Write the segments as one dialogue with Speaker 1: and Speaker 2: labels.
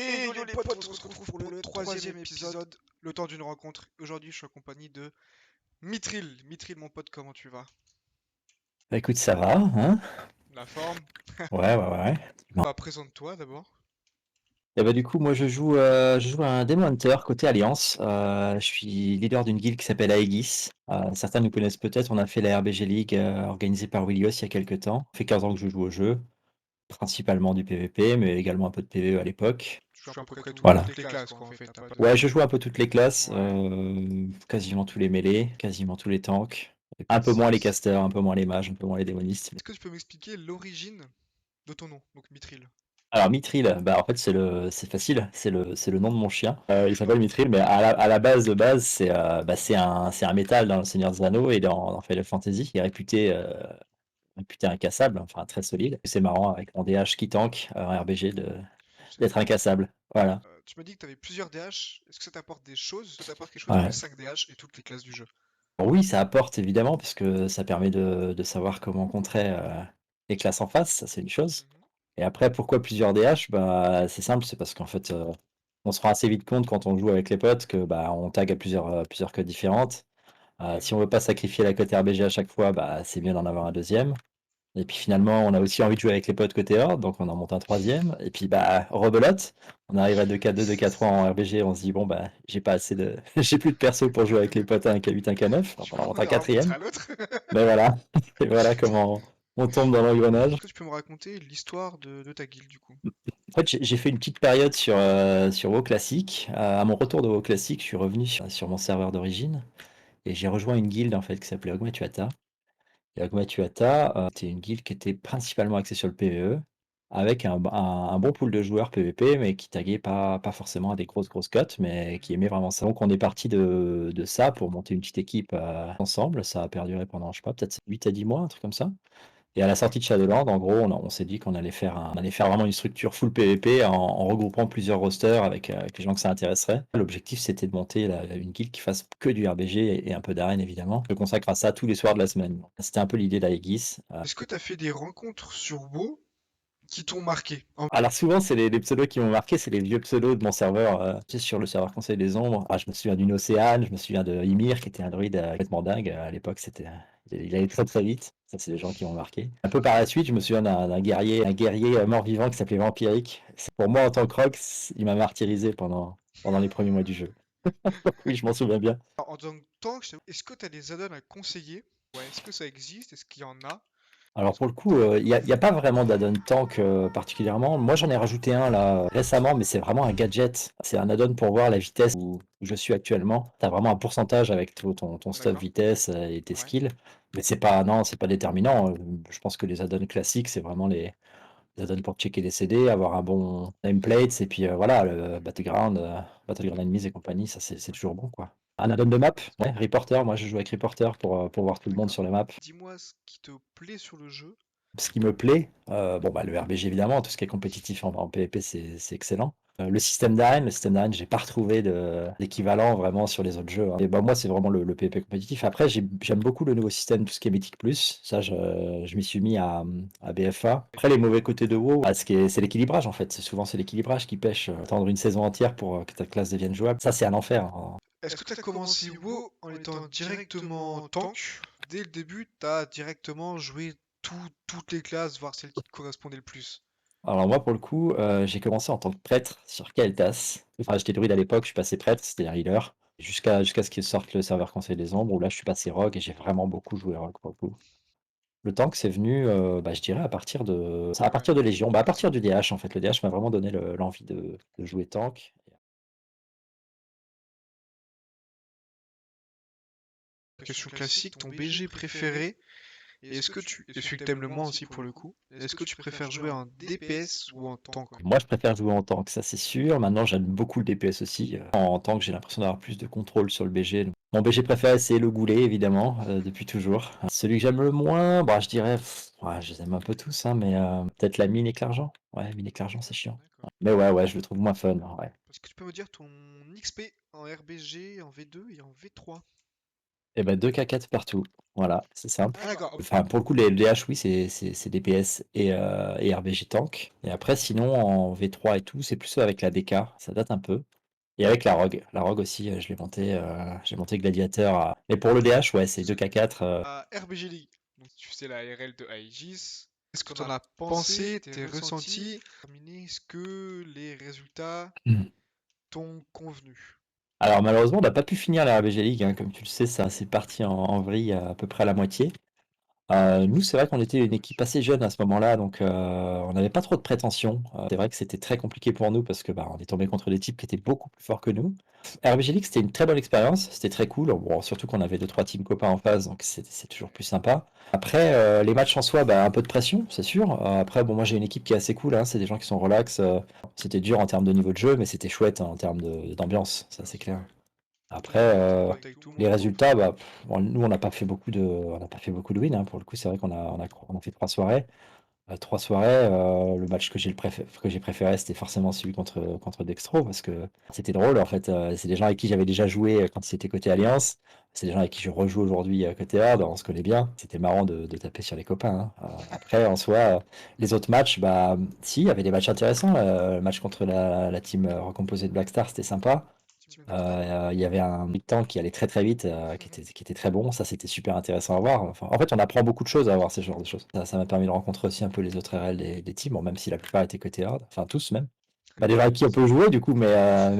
Speaker 1: Et yo les potes, on se retrouve pour le troisième épisode, le temps d'une rencontre. Aujourd'hui, je suis en compagnie de Mithril. Mithril, mon pote, comment tu vas?
Speaker 2: Bah écoute, ça va, hein?
Speaker 1: La forme?
Speaker 2: Ouais, ouais, ouais. Bon.
Speaker 1: Bah, présente-toi d'abord.
Speaker 2: Et bah du coup, moi je joue à un Demon Hunter côté Alliance. Je suis leader d'une guilde qui s'appelle Aegis. Certains nous connaissent peut-être, on a fait la RBG League organisée par Willios il y a quelques temps. Ça fait 15 ans que je joue au jeu, principalement du PvP, mais également un peu de PvE à l'époque.
Speaker 1: Tu joues à peu près
Speaker 2: Voilà.
Speaker 1: toutes les classes, quoi, en fait. T'as pas
Speaker 2: Ouais,
Speaker 1: de...
Speaker 2: je joue un peu toutes les classes,
Speaker 1: Ouais.
Speaker 2: quasiment tous les mêlés, quasiment tous les tanks. Un peu moins les casters, un peu moins les mages, un peu moins les démonistes.
Speaker 1: Est-ce que tu peux m'expliquer l'origine de ton nom, donc Mithril?
Speaker 2: Alors Mithril, bah en fait c'est facile, c'est le nom de mon chien. Il s'appelle
Speaker 1: Choix.
Speaker 2: Mithril, mais à la base de base c'est un métal dans le Seigneur des Anneaux et dans Final Fantasy. Il est réputé incassable, enfin très solide. C'est marrant avec mon DH qui tank en RBG
Speaker 1: C'est
Speaker 2: d'être
Speaker 1: marrant.
Speaker 2: incassable. Voilà.
Speaker 1: Tu m'as dit que tu avais plusieurs DH. Est-ce que ça t'apporte des choses? Ça t'apporte quelque chose d'avoir
Speaker 2: Ouais.
Speaker 1: 5 DH et toutes les classes du jeu?
Speaker 2: Bon, oui, ça apporte évidemment parce que ça permet de savoir comment contrer les classes en face, ça c'est une chose.
Speaker 1: Mhm.
Speaker 2: Et après, pourquoi plusieurs DH? Bah, c'est simple, c'est parce qu'en fait, on se rend assez vite compte quand on joue avec les potes que bah, on tag à plusieurs codes différentes. Si on veut pas sacrifier la cote RBG à chaque fois, bah, c'est mieux d'en avoir un deuxième. Et puis finalement, on a aussi envie de jouer avec les potes côté Horde, donc on en monte un troisième. Et puis bah, rebelote, on arrive à 2K2, 2K3 en RBG, on se dit bon bah j'ai pas assez de. J'ai plus de perso pour jouer avec les potes à 1K8, 1K9, donc
Speaker 1: Du
Speaker 2: on en
Speaker 1: coup,
Speaker 2: monte
Speaker 1: on
Speaker 2: un
Speaker 1: en remonte
Speaker 2: quatrième.
Speaker 1: à l'autre.
Speaker 2: Mais voilà, et voilà comment on tombe dans l'engrenage.
Speaker 1: Est-ce que tu peux me raconter l'histoire de ta guilde, du coup?
Speaker 2: En fait, j'ai fait une petite période sur WoW Classic. À mon retour de WoW Classic, je suis revenu sur mon serveur d'origine et j'ai rejoint une guilde en fait qui s'appelait Ogma Tuatha. Et Ogma Tuatha, c'était une guilde qui était principalement axée sur le PvE, avec un bon pool de joueurs PvP, mais qui taguait pas forcément à des grosses cotes, mais qui aimait vraiment ça. Donc on est parti de ça pour monter une petite équipe ensemble. Ça a perduré pendant, je sais pas, peut-être 8 à 10 mois, un truc comme ça. Et à la sortie de Shadowland, en gros, on s'est dit qu'on allait faire vraiment une structure full PvP en regroupant plusieurs rosters avec les gens que ça intéresserait. L'objectif, c'était de monter une guilde qui fasse que du RBG et un peu d'arène, évidemment. Je consacre à ça tous les soirs de la semaine. C'était un peu l'idée d'Aegis.
Speaker 1: Est-ce que tu as fait des rencontres sur WoW qui t'ont marqué?
Speaker 2: Alors souvent, c'est les pseudos qui m'ont marqué, c'est les vieux pseudos de mon serveur. Tu sais, sur le serveur Conseil des Ombres. Je me souviens d'une Océane, je me souviens de Ymir, qui était un druide complètement dingue. À l'époque, il allait très très vite. Ça, c'est des gens qui m'ont marqué. Un peu par la suite, je me souviens d'un guerrier, mort-vivant qui s'appelait Vampirique. Pour moi, en tant que rogue, il m'a martyrisé pendant les premiers mois du jeu. Oui, je m'en souviens bien.
Speaker 1: Alors, en tant que tank, est-ce que tu as des add-ons à conseiller? Ouais, est-ce que ça existe? Est-ce qu'il y en a?
Speaker 2: Alors pour le coup, il y a pas vraiment d'add-on tank particulièrement. Moi, j'en ai rajouté un là récemment, mais c'est vraiment un gadget. C'est un add-on pour voir la vitesse où je suis actuellement. Tu as vraiment un pourcentage avec ton stuff
Speaker 1: D'accord.
Speaker 2: vitesse et tes
Speaker 1: Ouais.
Speaker 2: skills. Mais c'est pas, non, c'est pas déterminant. Je pense que les add-ons classiques, c'est vraiment les add-ons pour checker les CD, avoir un bon nameplate, et puis voilà, le Battleground Enemies et compagnie, ça c'est toujours bon quoi. Un add-on de map, ouais, Reporter, moi je joue avec Reporter pour voir tout le monde
Speaker 1: D'accord.
Speaker 2: sur la map.
Speaker 1: Dis-moi ce qui te plaît sur le jeu.
Speaker 2: Ce qui me plaît, bon, bah, le RBG évidemment, tout ce qui est compétitif en PvP, c'est excellent. Le système d'arène, j'ai pas retrouvé d'équivalent vraiment sur les autres jeux, hein. Et bah, moi, c'est vraiment le PvP compétitif. Après, j'aime beaucoup le nouveau système, tout ce qui est Mythic Plus. Ça, je m'y suis mis à BFA. Après, les mauvais côtés de WoW, bah, c'est l'équilibrage en fait. C'est l'équilibrage qui pêche. Attendre une saison entière pour que ta classe devienne jouable, ça, c'est un enfer, hein.
Speaker 1: Est-ce que tu as commencé WoW en étant directement tank? Dès le début, tu as directement joué toutes les classes, voir celles qui te correspondaient le plus.
Speaker 2: Alors moi, pour le coup, j'ai commencé en tant que prêtre sur Kael'thas. Enfin, j'étais druide à l'époque, je suis passé prêtre, c'était un healer, jusqu'à ce qu'il sorte le serveur Conseil des Ombres, où là, je suis passé rogue et j'ai vraiment beaucoup joué rogue pour le coup. Le tank, c'est venu, bah, je dirais à partir de Légion, bah, à partir du DH en fait. Le DH m'a vraiment donné l'envie de jouer tank.
Speaker 1: Question classique, ton BG préféré? Et est-ce que et celui que t'aimes le moins aussi pour le coup, est-ce que tu préfères jouer en DPS ou en tank?
Speaker 2: Moi, je préfère jouer en tank, ça c'est sûr. Maintenant, j'aime beaucoup le DPS aussi. En tank, j'ai l'impression d'avoir plus de contrôle sur le BG. Mon BG préféré, c'est le goulet, évidemment, depuis toujours. Celui que j'aime le moins, bah, je dirais, ouais, je les aime un peu tous, hein, mais peut-être la mine et que l'argent. Ouais, mine et que l'argent, c'est chiant.
Speaker 1: D'accord.
Speaker 2: Mais ouais, je le trouve moins fun, ouais.
Speaker 1: Est-ce que tu peux me dire ton XP en RBG, en V2 et en V3?
Speaker 2: Et ben 2 K4 partout. Voilà, c'est simple.
Speaker 1: Ah d'accord.
Speaker 2: Enfin, pour le coup, les LDH, oui, c'est DPS et RBG tank. Et après, sinon, en V3 et tout, c'est plus avec la DK. Ça date un peu. Et avec la Rogue. La Rogue aussi, je l'ai monté, j'ai monté Gladiateur. Mais pour le DH, ouais, c'est 2 K4.
Speaker 1: À RBG League. Donc tu faisais la RL de Aegis. Qu'est-ce que t'en as pensé, tes ressentis? Terminé, est-ce que les résultats t'ont convenu?
Speaker 2: Alors malheureusement, on n'a pas pu finir la RBG League, hein. Comme tu le sais, ça c'est parti en vrille à peu près à la moitié. Nous, c'est vrai qu'on était une équipe assez jeune à ce moment-là, donc on n'avait pas trop de prétentions. C'est vrai que c'était très compliqué pour nous parce que bah, on est tombé contre des types qui étaient beaucoup plus forts que nous. RBG League, c'était une très bonne expérience, c'était très cool. Bon, surtout qu'on avait deux trois teams copains en face, donc c'est toujours plus sympa. Après, les matchs en soi, bah, un peu de pression, c'est sûr. Après, bon, moi j'ai une équipe qui est assez cool, hein, c'est des gens qui sont relax. C'était dur en termes de niveau de jeu, mais c'était chouette en termes d'ambiance, ça c'est clair. Après,
Speaker 1: T'es avec tout le
Speaker 2: les
Speaker 1: monde, quoi.
Speaker 2: résultats, bah, bon, nous, on n'a pas fait beaucoup de wins, hein. Pour le coup, c'est vrai qu'on a fait 3 soirées. 3 soirées, le match que j'ai préféré, c'était forcément celui contre Dextro, parce que c'était drôle, en fait. C'est des gens avec qui j'avais déjà joué quand c'était côté Alliance. C'est des gens avec qui je rejoue aujourd'hui côté Horde, on se connaît bien. C'était marrant de taper sur les copains, hein. Après, en soi, les autres matchs, bah, si, il y avait des matchs intéressants. Le match contre la team recomposée de Blackstar, c'était sympa. Il y avait un Big Tank qui allait très très vite, qui était très bon. Ça, c'était super intéressant à voir. Enfin, en fait, on apprend beaucoup de choses à voir ce genre de choses. Ça m'a permis de rencontrer aussi un peu les autres RL des teams, bon, même si la plupart étaient côté hard, enfin tous même. Bah, des gens avec qui on peut jouer du coup, mais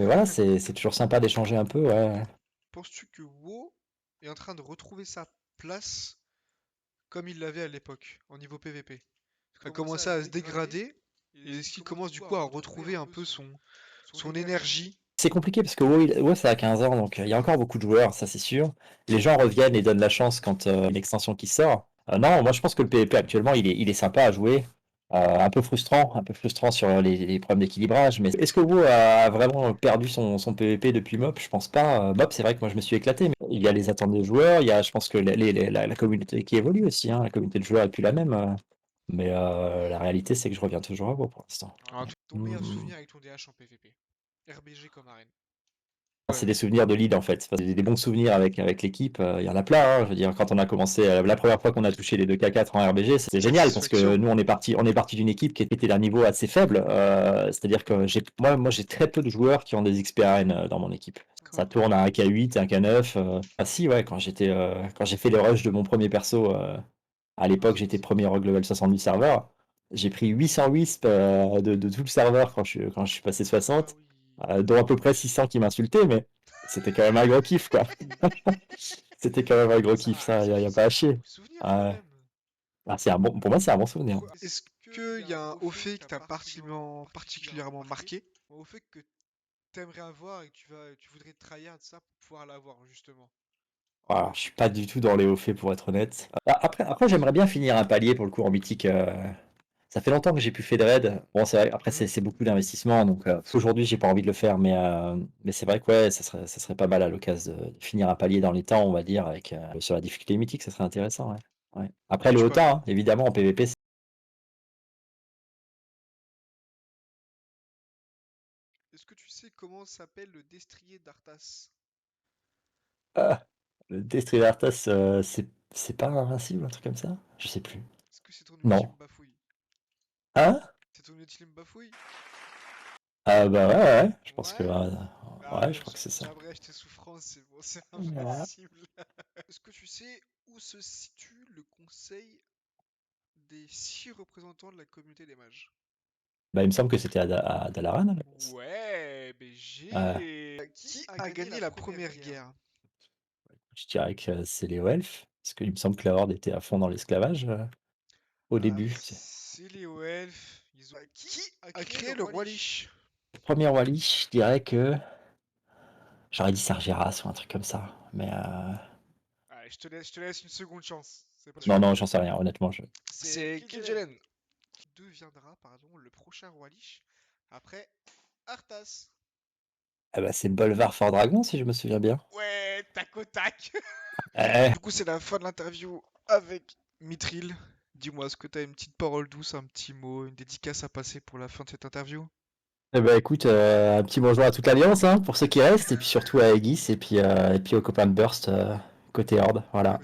Speaker 2: voilà, c'est toujours sympa d'échanger un peu. Ouais.
Speaker 1: Penses-tu que WoW est en train de retrouver sa place comme il l'avait à l'époque, en niveau PVP? Il a commencé à se dégrader, et est-ce qu'il commence du coup à retrouver un peu son énergie?
Speaker 2: C'est compliqué parce que WoW, ça a 15 ans, donc il y a encore beaucoup de joueurs, ça c'est sûr. Les gens reviennent et donnent la chance quand une extension qui sort. Non, moi je pense que le PvP actuellement, il est sympa à jouer. Un peu frustrant sur les problèmes d'équilibrage. Mais est-ce que WoW a vraiment perdu son PvP depuis MOP? Je pense pas. MOP, c'est vrai que moi je me suis éclaté, mais il y a les attentes des joueurs, il y a, je pense que la communauté qui évolue aussi, hein. La communauté de joueurs est plus la même. Mais la réalité, c'est que je reviens toujours à WoW pour l'instant.
Speaker 1: Alors, ton meilleur souvenir avec ton DH en PVP? RBG comme arène.
Speaker 2: C'est des souvenirs de lead en fait. Enfin, des bons souvenirs avec l'équipe. Il y en a plein, hein. Je veux dire, quand on a commencé, la première fois qu'on a touché les 2K4 en RBG, c'était génial parce que nous on est parti d'une équipe qui était d'un niveau assez faible. C'est-à-dire que moi j'ai très peu de joueurs qui ont des XP dans mon équipe. Ça tourne à un K8, un K9. Ah si ouais, quand j'ai fait les rushs de mon premier perso, à l'époque j'étais premier rogue level 60 du serveur. J'ai pris 800 wisp de tout le serveur quand je suis passé 60, dont à peu près 600 qui m'insultaient, mais c'était quand même un gros kiff, quoi. C'était quand même un gros kiff, ça, y a pas à chier.
Speaker 1: Souvenir quand
Speaker 2: Ouais.
Speaker 1: même.
Speaker 2: Ah, pour moi, c'est un bon souvenir.
Speaker 1: Est-ce qu'il y a un haut fait qui t'a particulièrement marqué? Un haut fait que t'aimerais avoir et que tu voudrais tryhard ça pour pouvoir l'avoir justement.
Speaker 2: Voilà, je suis pas du tout dans les hauts faits, pour être honnête. Après j'aimerais bien finir un palier pour le coup en mythique. Ça fait longtemps que j'ai plus fait de raid. Bon, c'est vrai, après, c'est beaucoup d'investissement, donc aujourd'hui, j'ai pas envie de le faire, mais c'est vrai que ouais, ça serait pas mal à l'occasion de finir un palier dans les temps, on va dire, avec sur la difficulté mythique, ça serait intéressant, ouais. Ouais. Après, le OTA, hein, évidemment, en PvP,
Speaker 1: Est-ce que tu sais comment s'appelle le destrier d'Arthas?
Speaker 2: le Destrier Arthas, c'est pas invincible, un truc comme ça? Je sais plus.
Speaker 1: Est-ce que c'est ton
Speaker 2: Non.
Speaker 1: ultime bafouille?
Speaker 2: Hein?
Speaker 1: C'est ton ultime bafouille?
Speaker 2: Ah bah ouais, ouais, je pense que
Speaker 1: Ouais? Ah,
Speaker 2: ouais, je crois que c'est ça.
Speaker 1: j'ai acheté souffrance, c'est bon, c'est
Speaker 2: Ouais.
Speaker 1: invincible. Est-ce que tu sais où se situe le conseil des 6 représentants de la communauté des mages?
Speaker 2: Bah, il me semble que c'était à Dalaran, à la base.
Speaker 1: Ouais,
Speaker 2: Ouais.
Speaker 1: BG. Qui a gagné la première guerre?
Speaker 2: Je dirais que c'est les elfes, parce qu'il me semble que la Horde était à fond dans l'esclavage au début.
Speaker 1: C'est les elfes. Qui a créé le roi Lich?
Speaker 2: Le premier Wally, je dirais que j'aurais dit Sargeras ou un truc comme ça. Mais
Speaker 1: Allez, je te laisse une seconde chance. C'est pas
Speaker 2: non,
Speaker 1: sûr.
Speaker 2: non, j'en sais rien, honnêtement.
Speaker 1: C'est Kil'jaeden. Qui deviendra, pardon, le prochain roi Lich après Arthas.
Speaker 2: Ah bah, c'est Bolvar Fort Dragon, si je me souviens bien.
Speaker 1: Ouais, tac au tac.
Speaker 2: Eh,
Speaker 1: Du coup, c'est la fin de l'interview avec Mithril. Dis-moi, est-ce que tu as une petite parole douce, un petit mot, une dédicace à passer pour la fin de cette interview?
Speaker 2: eh ben, écoute, un petit bonjour à toute l'Alliance, hein, pour ceux qui restent, et puis surtout à Aegis, et puis aux copains de Burst côté Horde, voilà.